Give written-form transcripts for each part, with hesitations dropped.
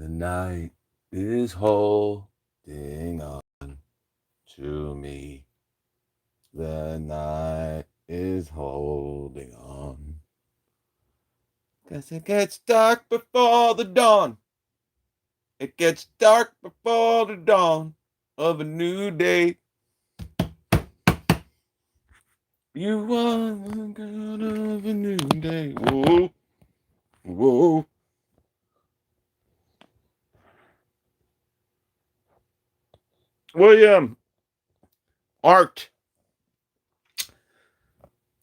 The night is holding on to me. The night is holding on. 'Cause it gets dark before the dawn. It gets dark before the dawn of a new day. You are the god of a new day. Whoa. Whoa. William. Art.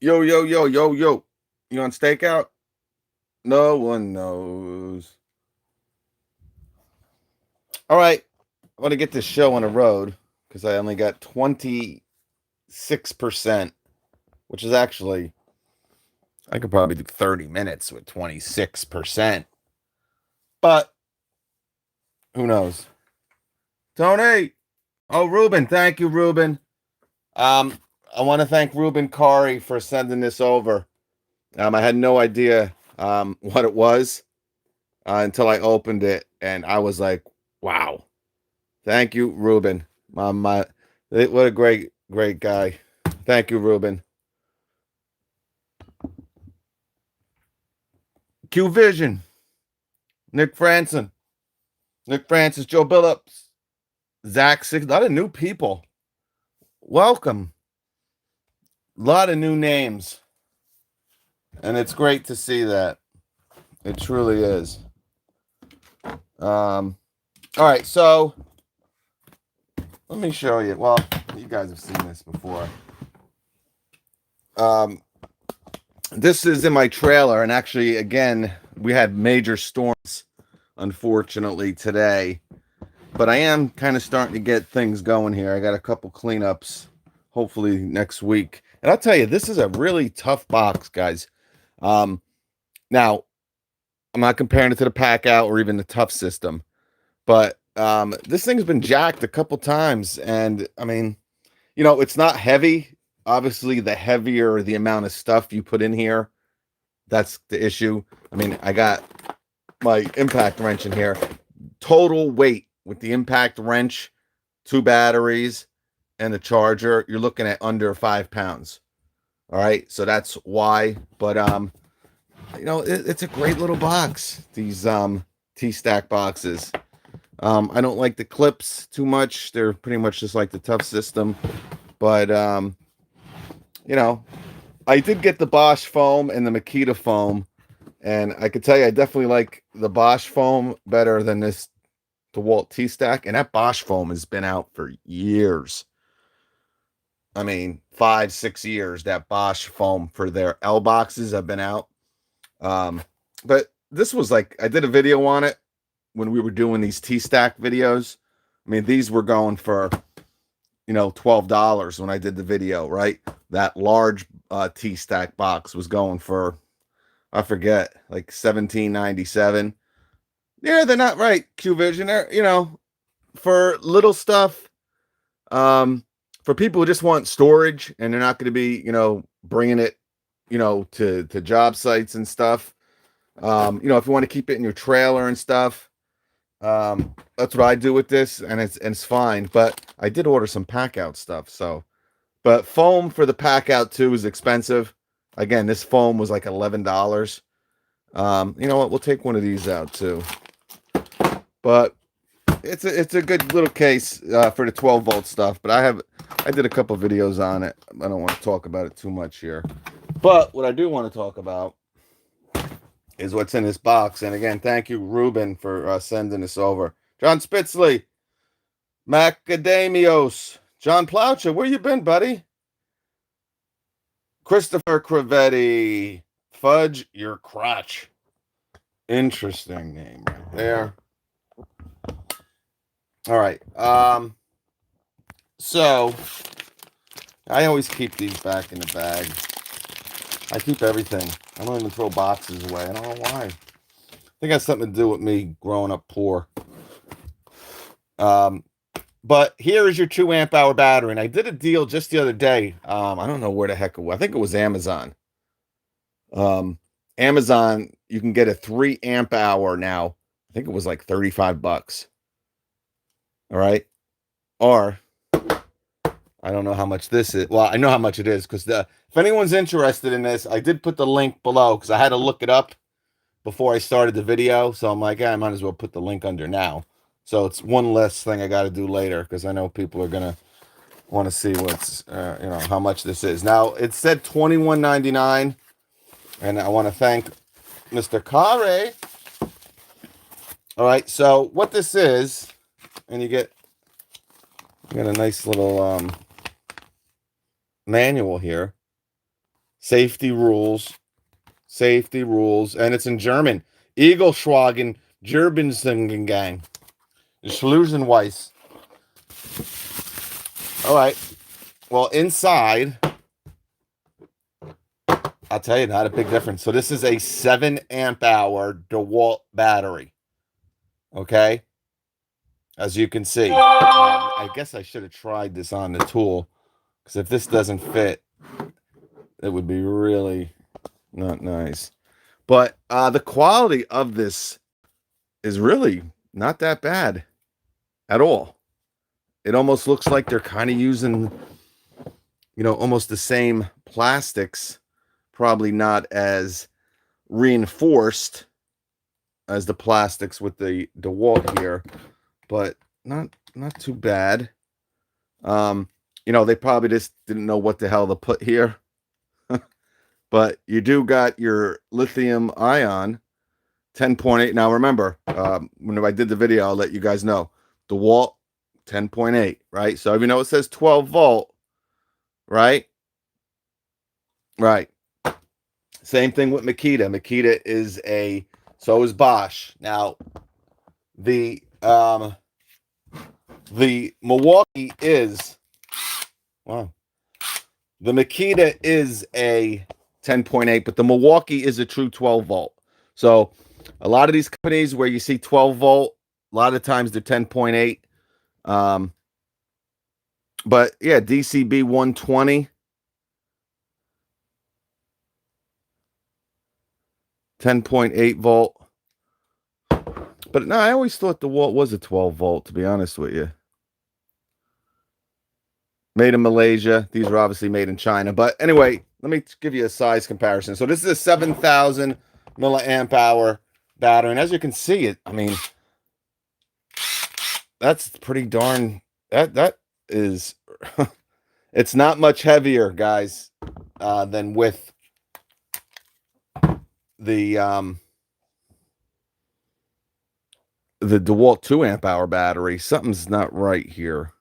Yo, yo, yo, yo, yo. You on stakeout? No one knows. All right. I want to get this show on the road because I only got 26%, which is actually, I could probably do 30 minutes with 26%. But who knows? Tony. Oh, Ruben. Thank you, Ruben. I want to thank Ruben Kari for sending this over. I had no idea what it was until I opened it, and I was like, wow. Thank you, Ruben. What a great guy. Thank you, Ruben. Q Vision. Nick Francis, Joe Billups, Zach Six. A lot of new people. Welcome. A lot of new names. And it's great to see that. It truly is. All right, so let me show you. Well, you guys have seen this before. This is in my trailer, and actually, again, we had major storms, unfortunately, today. But I am kind of starting to get things going here. I got a couple cleanups, hopefully next week. And I'll tell you, this is a really tough box, guys. Now, I'm not comparing it to the pack out or even the tough system, but this thing's been jacked a couple times. And I mean, it's not heavy. Obviously, the heavier the amount of stuff you put in here, that's the issue. I mean, I got my impact wrench in here. Total weight with the impact wrench, 2 batteries, and the charger, you're looking at under 5 pounds. All right, so that's why. But it's a great little box. These T-Stack boxes. I don't like the clips too much. They're pretty much just like the tough system. But I did get the Bosch foam and the Makita foam, and I could tell you I definitely like the Bosch foam better than this Dewalt T-Stack. And that Bosch foam has been out for years. I mean, 5-6 years. That Bosch foam for their L boxes have been out. But this was like, I did a video on it when we were doing these T-Stack videos. I mean, these were going for $12 when I did the video, right? That large T-Stack box was going for, I forget, like $17.97. Yeah, they're not right, Q Vision. They're, for little stuff, for people who just want storage and they're not going to be, bringing it, to job sites and stuff. If you want to keep it in your trailer and stuff, that's what I do with this, and it's fine. But I did order some pack out stuff, so. But foam for the pack out too is expensive. Again, this foam was like $11. You know what? We'll take one of these out too. But it's a good little case for the 12-volt stuff. But I did a couple videos on it. I don't want to talk about it too much here. But what I do want to talk about is what's in this box. And again, thank you, Ruben, for sending this over. John Spitzley, Macadamios, John Ploucher, where you been, buddy? Christopher Crevetti, Fudge Your Crotch. Interesting name right there. All right. So I always keep these back in the bag. I keep everything. I don't even throw boxes away. I don't know why. I think it has something to do with me growing up poor. But here is your 2 amp hour battery. And I did a deal just the other day. I don't know where the heck it was. I think it was Amazon. Amazon, you can get a 3 amp hour now think it was like 35 bucks. All right. Or I don't know how much this is. Well, I know how much it is because if anyone's interested in this, I did put the link below because I had to look it up before I started the video. So I'm like, I might as well put the link under now. So it's one less thing I got to do later because I know people are going to want to see what's, how much this is. Now, it said $21.99. And I want to thank Mr. Kare. All right. So what this is, and you get a nice little manual here. Safety rules, and it's in German. Egelschwagen, Gerbensengengang, Schlusenweiss. All right. Well, inside, I'll tell you, not a big difference. So this is a 7 amp hour Dewalt battery. Okay. As you can see, I guess I should have tried this on the tool because if this doesn't fit, it would be really not nice. But the quality of this is really not that bad at all. It almost looks like they're kind of using, almost the same plastics, probably not as reinforced as the plastics with the DeWalt here, but not too bad. They probably just didn't know what the hell to put here. But you do got your lithium ion 10.8. Now remember, when I did the video, I'll let you guys know. DeWalt 10.8, right? So even though it says 12 volt, right? Right. Same thing with Makita. Makita is so is Bosch. Now, the Milwaukee is, wow. The Makita is a 10.8, but the Milwaukee is a true 12 volt. So a lot of these companies where you see 12 volt, a lot of times they're 10.8. But yeah, DCB 120. 10.8 volt. But no, I always thought the DeWalt was a 12 volt, to be honest with you. Made in Malaysia. These are obviously made in China. But anyway, let me give you a size comparison. So this is a 7,000 milliamp hour battery. And as you can see, that's pretty darn, that is, it's not much heavier, guys, than with the DeWalt 2 amp hour battery. Something's not right here.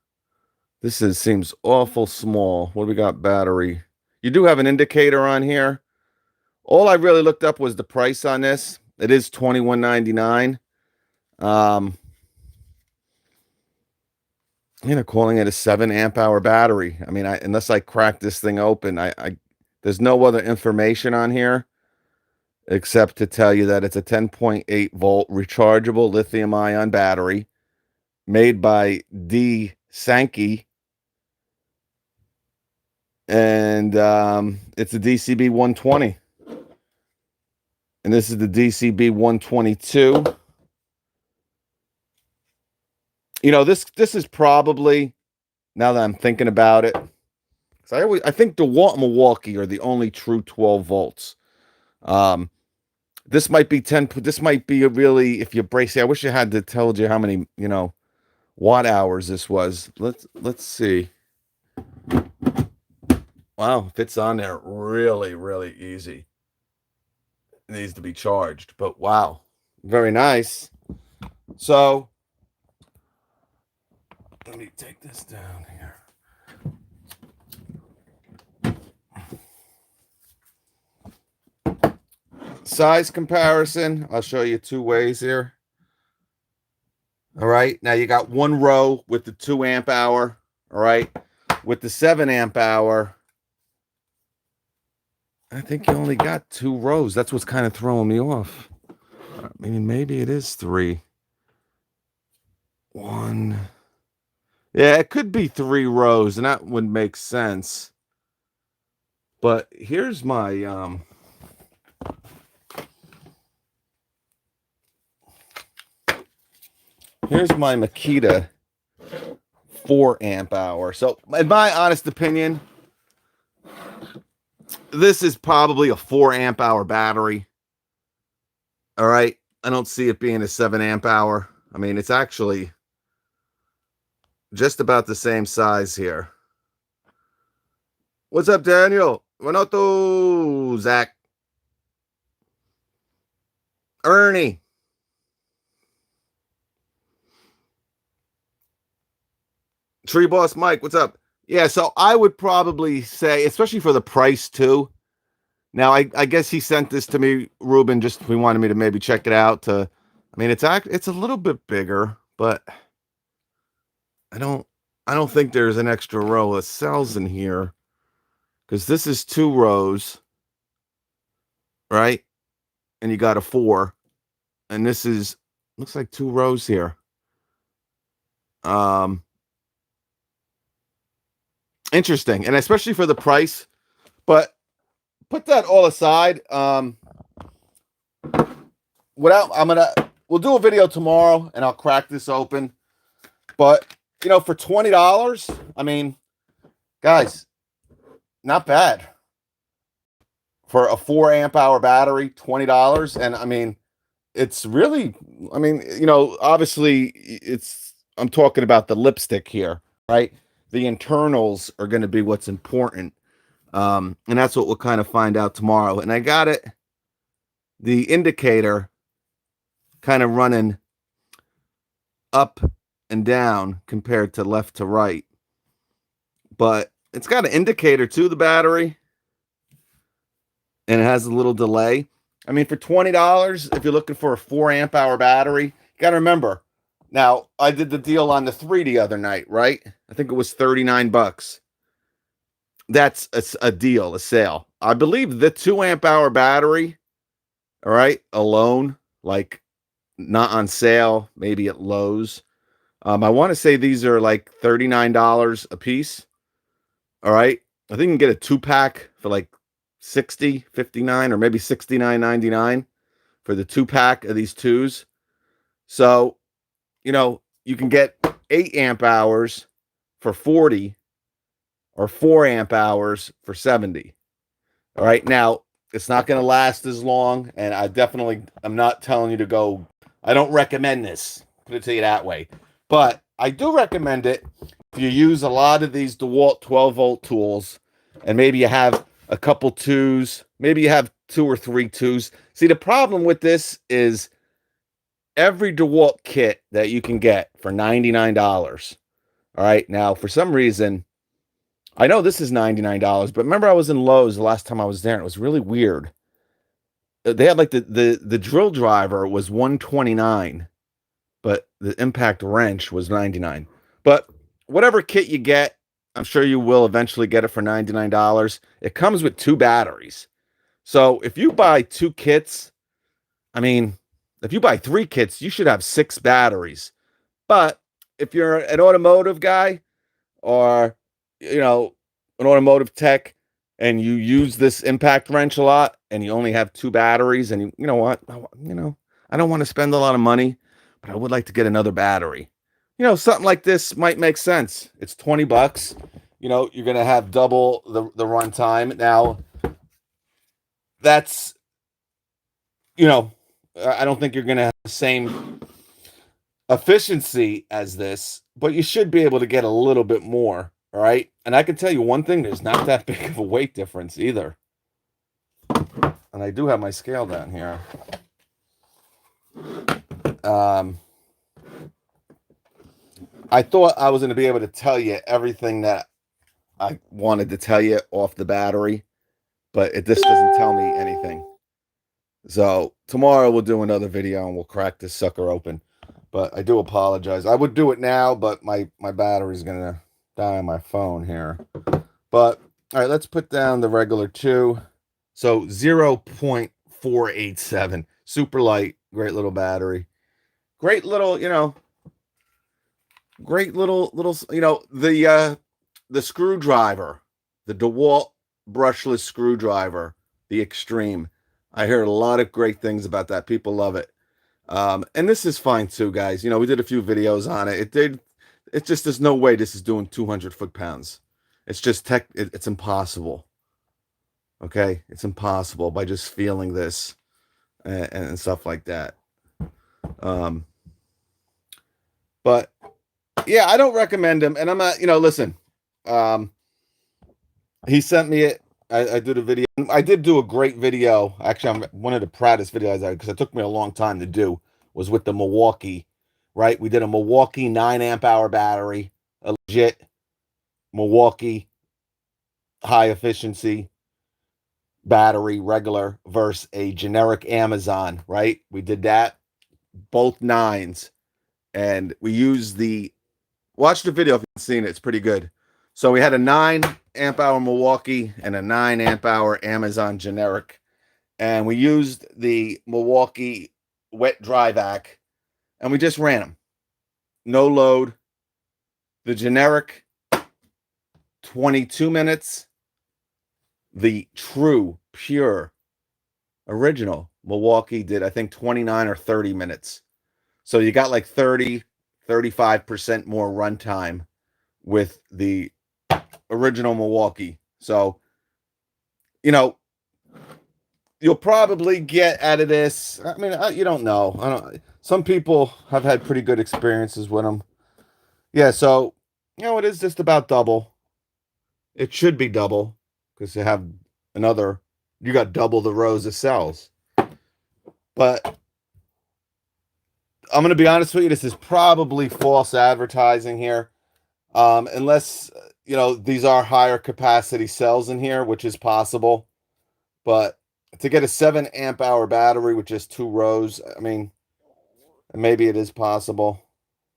This seems awful small. What do we got? Battery. You do have an indicator on here. All I really looked up was the price on this. It is $21.99. Calling it a 7 amp hour battery. I mean, unless I crack this thing open, there's no other information on here except to tell you that it's a 10.8 volt rechargeable lithium ion battery made by D. Sankey. And it's a DCB 120. And this is the DCB 122. This is probably, now that I'm thinking about it, because I think DeWalt and Milwaukee are the only true 12 volts. This might be 10. This might be really, if you brace it, I wish I had to tell you how many, watt hours this was. Let's see. Wow, fits on there really, really easy. It needs to be charged, but wow, very nice. So let me take this down here. Size comparison. I'll show you 2 ways here. All right. Now you got 1 row with the 2 amp hour. All right. With the 7 amp hour, I think you only got 2 rows. That's what's kind of throwing me off. I mean, maybe it is 3. 1. Yeah, it could be 3 rows, and that would make sense. But here's my Here's my Makita 4 amp hour. So in my honest opinion, this is probably a 4 amp hour battery. All right. I don't see it being a 7 amp hour. I mean, it's actually just about the same size here. What's up, Daniel? Buonoto, Zach. Ernie. Tree Boss Mike, what's up? Yeah, so I would probably say, especially for the price too. Now, I guess he sent this to me, Ruben, just he wanted me to maybe check it out. I mean, it's a little bit bigger, but I don't think there's an extra row of cells in here because this is 2 rows, right? And you got a 4, and this is looks like 2 rows here. Interesting, and especially for the price. But put that all aside. We'll do a video tomorrow, and I'll crack this open. But for $20, I mean, guys, not bad for a 4 amp hour battery. $20, and I mean, it's really, I mean, obviously, I'm talking about the lipstick here, right? The internals are going to be what's important. And that's what we'll kind of find out tomorrow. And I got the indicator kind of running up and down compared to left to right. But it's got an indicator to the battery. And it has a little delay. I mean, for $20, if you're looking for a 4 amp hour battery, you got to remember. Now, I did the deal on the 3 the other night, right? I think it was $39. That's a deal, a sale. I believe the 2 amp hour battery, all right, alone, like not on sale, maybe at Lowe's. I want to say these are like $39 a piece. All right. I think you can get a 2-pack for like $60, $59, or maybe $69.99 for the 2-pack of these 2s. So, you can get 8 amp hours for $40 or 4 amp hours for $70. All right. Now, it's not going to last as long. And I'm not telling you to go. I don't recommend this. Put it to you that way. But I do recommend it if you use a lot of these DeWalt 12-volt tools, and maybe you have a couple 2s, maybe you have 2 or 3 2s. See, the problem with this is every DeWalt kit that you can get for $99. All right. Now, for some reason, I know this is $99, but remember I was in Lowe's the last time I was there, and it was really weird. They had like the drill driver was $129, but the impact wrench was $99. But whatever kit you get, I'm sure you will eventually get it for $99. It comes with 2 batteries. So if you buy 2 kits, I mean, if you buy 3 kits, you should have 6 batteries. But if you're an automotive guy or, an automotive tech, and you use this impact wrench a lot and you only have 2 batteries, and you know what, I don't want to spend a lot of money, but I would like to get another battery. Something like this might make sense. It's $20. You're going to have double the run time. Now, that's, I don't think you're going to have the same efficiency as this, but you should be able to get a little bit more. All right. And I can tell you one thing, there's not that big of a weight difference either. And I do have my scale down here. I thought I was going to be able to tell you everything that I wanted to tell you off the battery, but this doesn't tell me anything. So tomorrow we'll do another video and we'll crack this sucker open. But I do apologize. I would do it now, but my battery's going to die on my phone here. But all right, let's put down the regular 2. So 0.487, super light, great little battery, great little, great little the screwdriver, the DeWalt brushless screwdriver, the Extreme. I heard a lot of great things about that. People love it. And this is fine too, guys. You know, we did a few videos on it. It just, there's no way this is doing 200 foot-pounds. It's just it's impossible. Okay, it's impossible by just feeling this and stuff like that. But yeah, I don't recommend him. And I'm not, you know, listen, he sent me it. I did a video. I did do a great video. Actually, I'm one of the proudest videos because it took me a long time to do, was with the Milwaukee, right? We did a Milwaukee 9 amp hour battery, a legit Milwaukee high efficiency battery, regular, versus a generic Amazon, right? We did that, both 9s. And we used watch the video if you've seen it. It's pretty good. So we had a 9 amp hour Milwaukee and a 9 amp hour Amazon generic. And we used the Milwaukee wet dry vac and we just ran them. No load. The generic, 22 minutes. The true, pure, original Milwaukee did, I think, 29 or 30 minutes. So you got like 35% more runtime with the original Milwaukee. So, you know, you'll probably get out of this. I mean, you don't know. I don't. Some people have had pretty good experiences with them. Yeah, so, you know, it is just about double. It should be double because you have you got double the rows of cells. But I'm going to be honest with you, this is probably false advertising here. Unless, you know, these are higher capacity cells in here, which is possible. But to get a 7 amp hour battery with just 2 rows, I mean, maybe it is possible,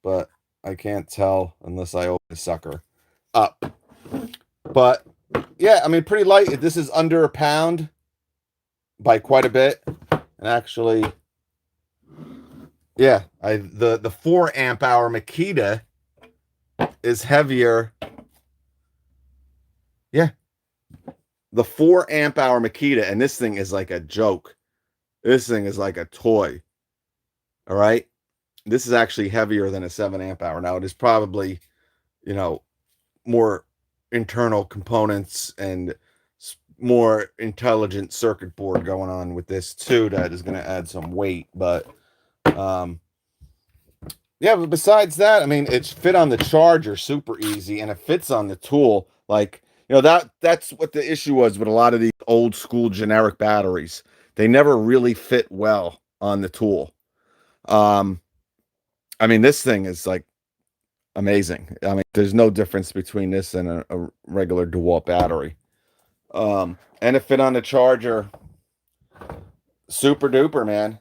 but I can't tell unless I open the sucker up. But yeah, I mean, pretty light. This is under a pound by quite a bit. And actually, yeah, the 4 amp hour Makita is heavier. Yeah. The 4 amp hour Makita, and this thing is like a joke. This thing is like a toy. All right. This is actually heavier than a 7 amp hour. Now, it is probably, you know, more internal components and more intelligent circuit board going on with this too that is going to add some weight. But yeah, but besides that, I mean, it's fit on the charger super easy, and it fits on the tool. Like, you know, that's what the issue was with a lot of these old school generic batteries. They never really fit well on the tool. I mean, this thing is like amazing. I mean, there's no difference between this and a regular Dewalt battery. And it fit on the charger super duper, man.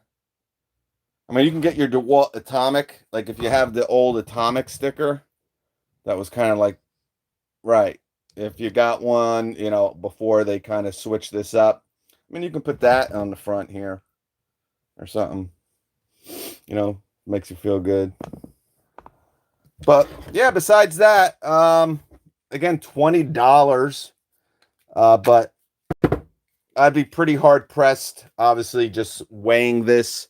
I mean, you can get your DeWalt Atomic, like if you have the old Atomic sticker, that was kind of like, right. If you got one, you know, before they kind of switched this up, I mean, you can put that on the front here or something, you know, makes you feel good. But yeah, besides that, again, $20. But I'd be pretty hard pressed, obviously, just weighing this.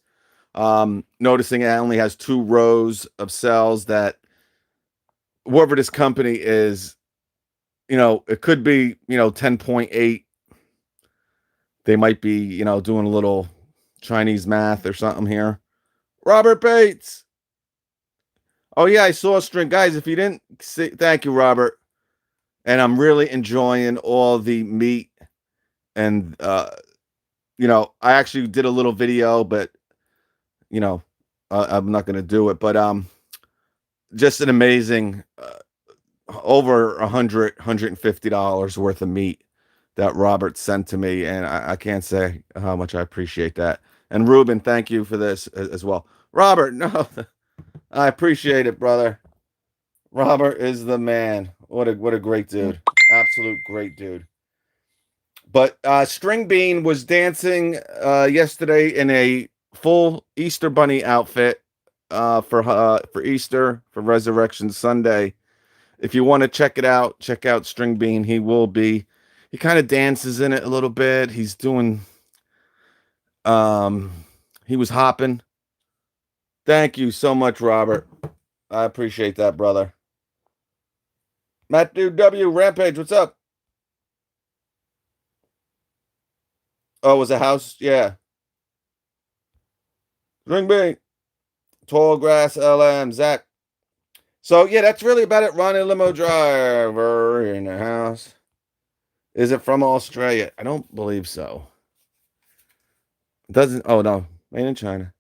Noticing it only has 2 rows of cells, that whoever this company is, you know, it could be, you know, 10.8. They might be, you know, doing a little Chinese math or something here. Robert Bates. Oh yeah, I saw a string. Guys, if you didn't see, thank you, Robert. And I'm really enjoying all the meat. And you know, I actually did a little video, but you know, I'm not going to do it. But just an amazing over $150 worth of meat that Robert sent to me, and I can't say how much I appreciate that. And Ruben, thank you for this as well. Robert, no, I appreciate it, brother. Robert is the man. What a great dude. Absolute great dude. But String Bean was dancing yesterday in a full Easter Bunny outfit for Easter, for Resurrection Sunday. If you want to check it out, check out String Bean. He kind of dances in it a little bit. He's doing, he was hopping Thank you so much, Robert. I appreciate that, brother. Matthew W. Rampage, what's up? Oh, it was a house? Yeah. Ring Bing. Tall Grass LM. Zach. So, yeah, that's really about it. Ronnie Limo Driver in the house. Is it from Australia? I don't believe so. It doesn't. Oh, no. Made in China.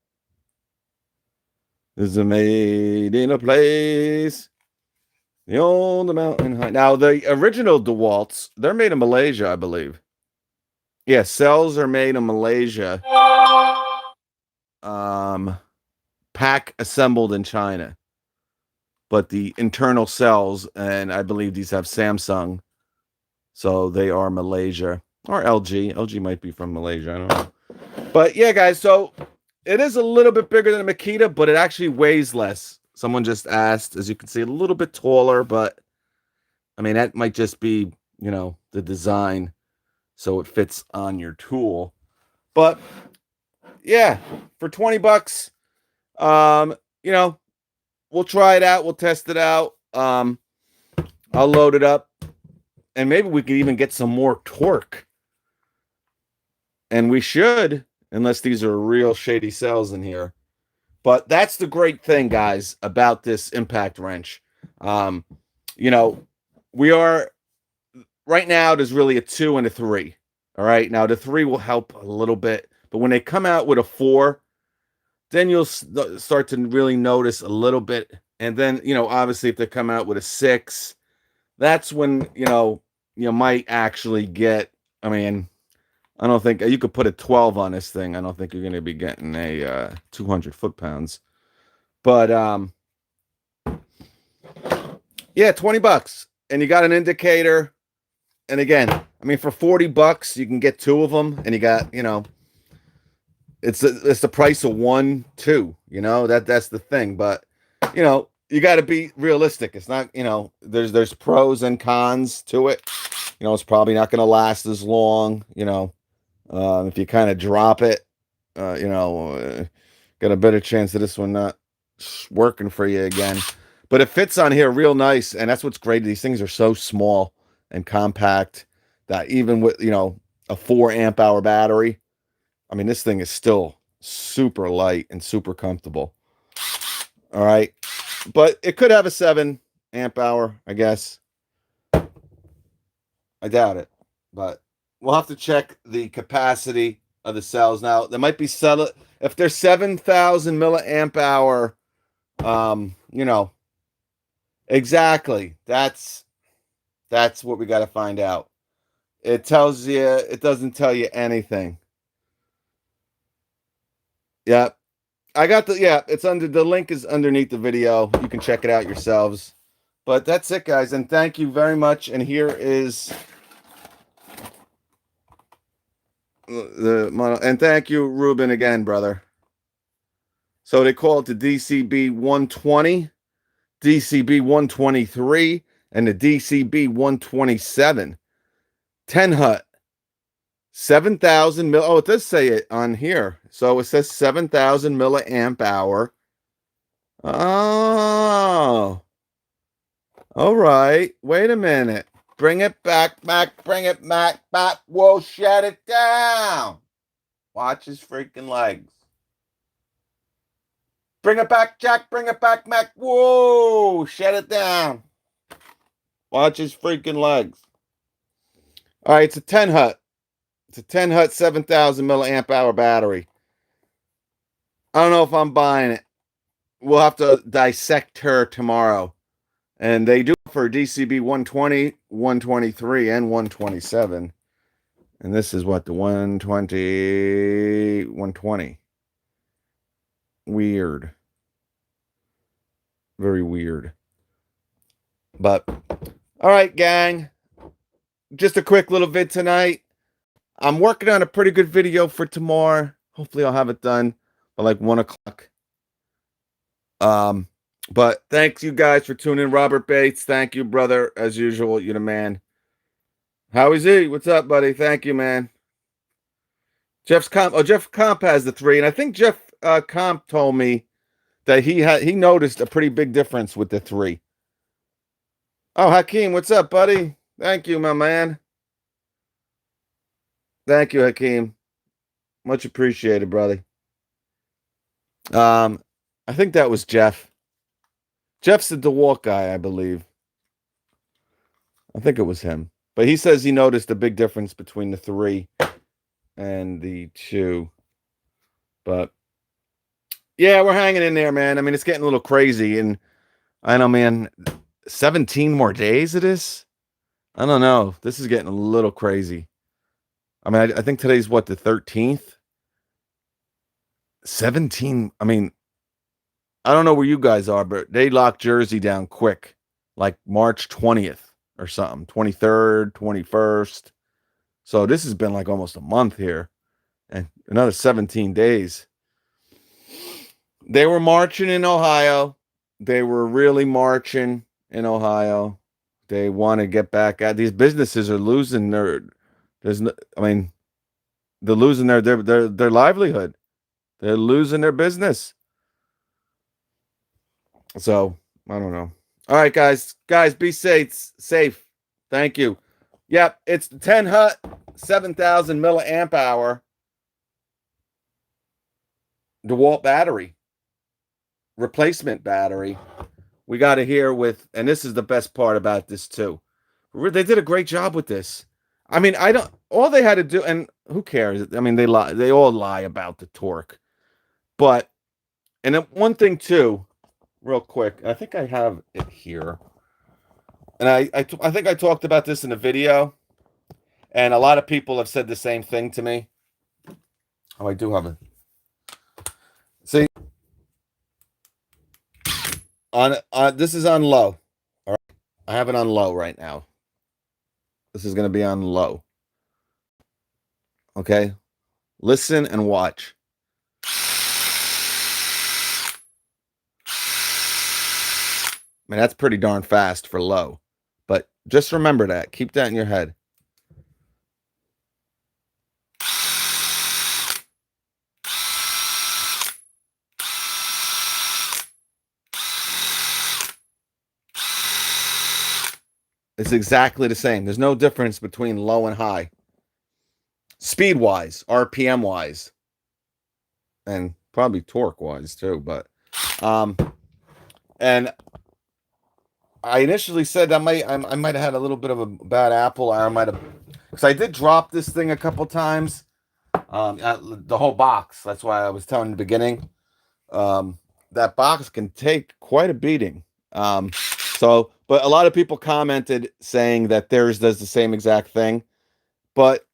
This is made in a place. On the mountain high. Now, the original Dewalts, they're made in Malaysia, I believe. Yeah, cells are made in Malaysia. Pack assembled in China. But the internal cells, and I believe these have Samsung, so they are Malaysia or LG. LG might be from Malaysia. I don't know. But yeah, guys, so it is a little bit bigger than a Makita, but it actually weighs less. Someone just asked, as you can see, a little bit taller, but I mean, that might just be, the design so it fits on your tool. But yeah, for 20 bucks, we'll try it out. We'll test it out. I'll load it up and maybe we can even get some more torque. And we should, unless these are real shady cells in here. But that's the great thing, guys, about this impact wrench. We are right now, there's really a 2 and a 3. All right. Now the 3 will help a little bit, but when they come out with a 4, then you'll start to really notice a little bit. And then, obviously if they come out with a 6, that's when, you might actually get, I mean, I don't think you could put a 12 on this thing. I don't think you're going to be getting a 200 foot-pounds. But, yeah, 20 bucks. And you got an indicator. And again, I mean, for 40 bucks, you can get 2 of them. And you got, it's the price of 1, 2. That's the thing. But, you got to be realistic. It's not, there's pros and cons to it. It's probably not going to last as long, if you kind of drop it, got a better chance of this one not working for you again. But it fits on here real nice, and that's what's great. These things are so small and compact that even with, a 4 amp hour battery, I mean, this thing is still super light and super comfortable. All right. But it could have a 7 amp hour, I guess. I doubt it, but we'll have to check the capacity of the cells. Now, there might be if they're 7,000 milliamp hour, exactly. That's what we got to find out. It doesn't tell you anything. Yeah. It's under, the link is underneath the video. You can check it out yourselves. But that's it, guys. And thank you very much. And here is the model. And thank you, Ruben, again, brother. So they call it the DCB 120, DCB 123, and the DCB 127. 10 hut. 7,000 mil. Oh, it does say it on here. So it says 7,000 milliamp hour. Oh. All right. Wait a minute. Bring it back. Bring it back. Whoa, shut it down. Watch his freaking legs. Bring it back, Jack. Bring it back, Mac. Whoa, shut it down. Watch his freaking legs. All right, it's a 10 hut. It's a 10 hut, 7,000 milliamp hour battery. I don't know if I'm buying it. We'll have to dissect her tomorrow. And they do for DCB 120, 123, and 127. And this is what, the 120. Weird. Very weird. But, all right, gang. Just a quick little vid tonight. I'm working on a pretty good video for tomorrow. Hopefully I'll have it done by like 1 o'clock. But thanks you guys for tuning in. Robert Bates, thank you, brother. As usual, you're the man. Howie Z, what's up, buddy? Thank you, man. Jeff Comp has the 3, and I think Jeff Comp told me that he noticed a pretty big difference with the 3. Oh, Hakeem, what's up, buddy? Thank you, my man. Thank you, Hakeem. Much appreciated, brother. I think that was Jeff. Jeff's the Dewalt guy, I believe. I think it was him. But he says he noticed a big difference between the 3 and the 2. But yeah, we're hanging in there, man. I mean, it's getting a little crazy. And I know, man, 17 more days it is? I don't know. This is getting a little crazy. I mean, I think today's what, the 13th? 17. I mean, I don't know where you guys are, but they locked Jersey down quick, like March 20th or something, 23rd, 21st. So this has been like almost a month here and another 17 days. They were marching in Ohio. They were really marching in Ohio. They want to get back at these businesses are losing their they're losing their livelihood. They're losing their business. So, I don't know. All right, guys. Guys, be safe. Thank you. Yep, it's the 10 Hut 7,000 milliamp hour DeWalt battery. Replacement battery. We got to hear with, and this is the best part about this too. They did a great job with this. I mean, all they had to do, and who cares? I mean, they all lie about the torque. But, and then one thing too, real quick, I think I have it here. And I think I talked about this in a video, and a lot of people have said the same thing to me. Oh, I do have it. See, this is on low. All right, I have it on low right now. This is going to be on low. Okay, listen and watch. I mean, that's pretty darn fast for low. But just remember that. Keep that in your head. It's exactly the same. There's no difference between low and high. Speed-wise, RPM-wise, and probably torque-wise too. But, and I initially said I might have had a little bit of a bad apple. I might have, because I did drop this thing a couple times. The whole box. That's why I was telling you in the beginning. That box can take quite a beating. But a lot of people commented saying that theirs does the same exact thing. But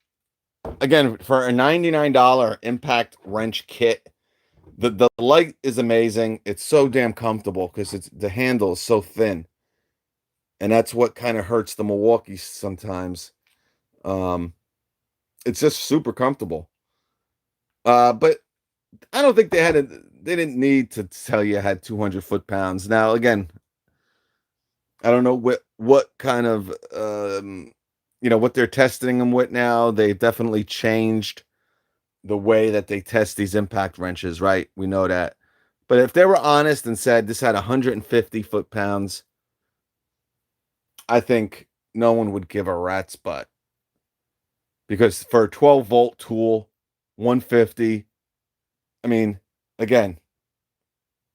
again, for a $99 impact wrench kit, the light is amazing. It's so damn comfortable because the handle is so thin. And that's what kind of hurts the Milwaukee sometimes. It's just super comfortable. But I don't think they didn't need to tell you it had 200 foot-pounds. Now, again, I don't know what kind of, what they're testing them with now. They've definitely changed the way that they test these impact wrenches, right? We know that. But if they were honest and said this had 150 foot-pounds, I think no one would give a rat's butt. Because for a 12-volt tool, 150, I mean, again,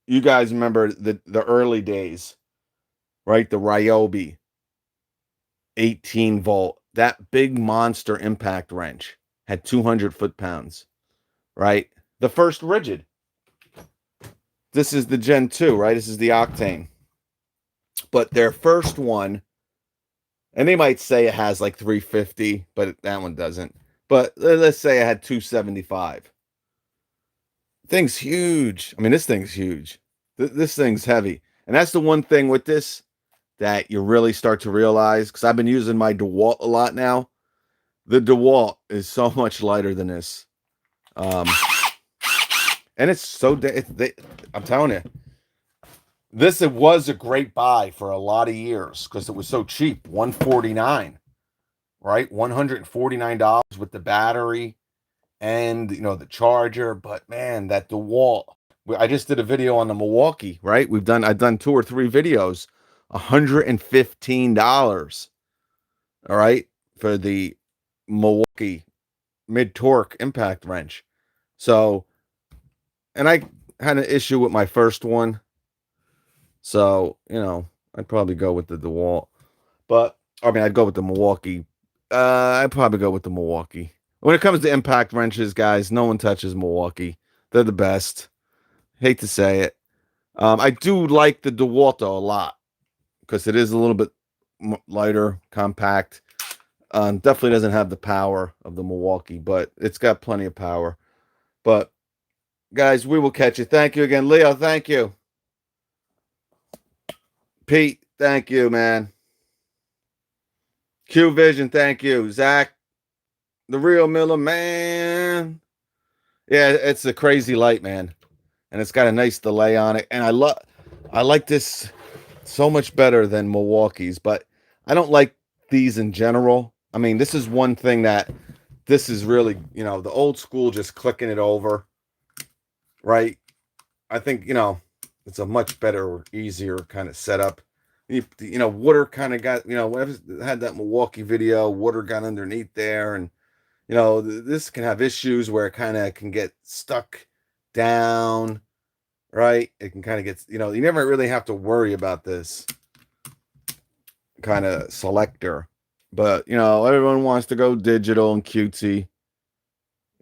you guys remember the early days, right? The Ryobi 18-volt, that big monster impact wrench had 200 foot-pounds, right? The first rigid. This is the Gen 2, right? This is the Octane. But their first one, and they might say it has like 350, but that one doesn't. But let's say it had 275. Thing's huge. I mean, this thing's huge. This thing's heavy. And that's the one thing with this that you really start to realize, because I've been using my DeWalt a lot now. The DeWalt is so much lighter than this. And it's so, I'm telling you, it was a great buy for a lot of years because it was so cheap. $149, right? $149 with the battery and, the charger. But man, that DeWalt, I just did a video on the Milwaukee, right? I've done 2 or 3 videos, $115. All right, for the Milwaukee mid torque impact wrench. So, and I had an issue with my first one. So, I'd probably go with the DeWalt. But, I mean, I'd go with the Milwaukee. I'd probably go with the Milwaukee. When it comes to impact wrenches, guys, no one touches Milwaukee. They're the best. Hate to say it. I do like the DeWalt a lot because it is a little bit lighter, compact. Definitely doesn't have the power of the Milwaukee, but it's got plenty of power. But guys, we will catch you. Thank you again, Leo. Thank you, Pete. Thank you, man. Q Vision. Thank you, Zach. The real Miller, man. Yeah, it's a crazy light, man, and it's got a nice delay on it. And I like this so much better than Milwaukee's, but I don't like these in general. I mean, this is one thing that this is really, the old school, just clicking it over, right? I think, it's a much better, easier kind of setup. Water kind of got, had that Milwaukee video, water got underneath there. And, this can have issues where it kind of can get stuck down, right? It can kind of get, you never really have to worry about this kind of selector. But, everyone wants to go digital and cutesy,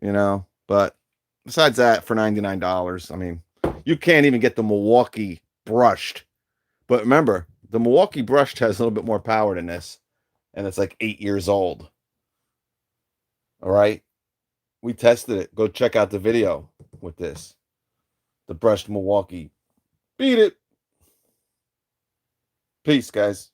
but besides that, for $99, I mean, you can't even get the Milwaukee brushed. But remember, the Milwaukee brushed has a little bit more power than this, and it's like 8 years old. All right. We tested it. Go check out the video with this. The brushed Milwaukee. Beat it. Peace, guys.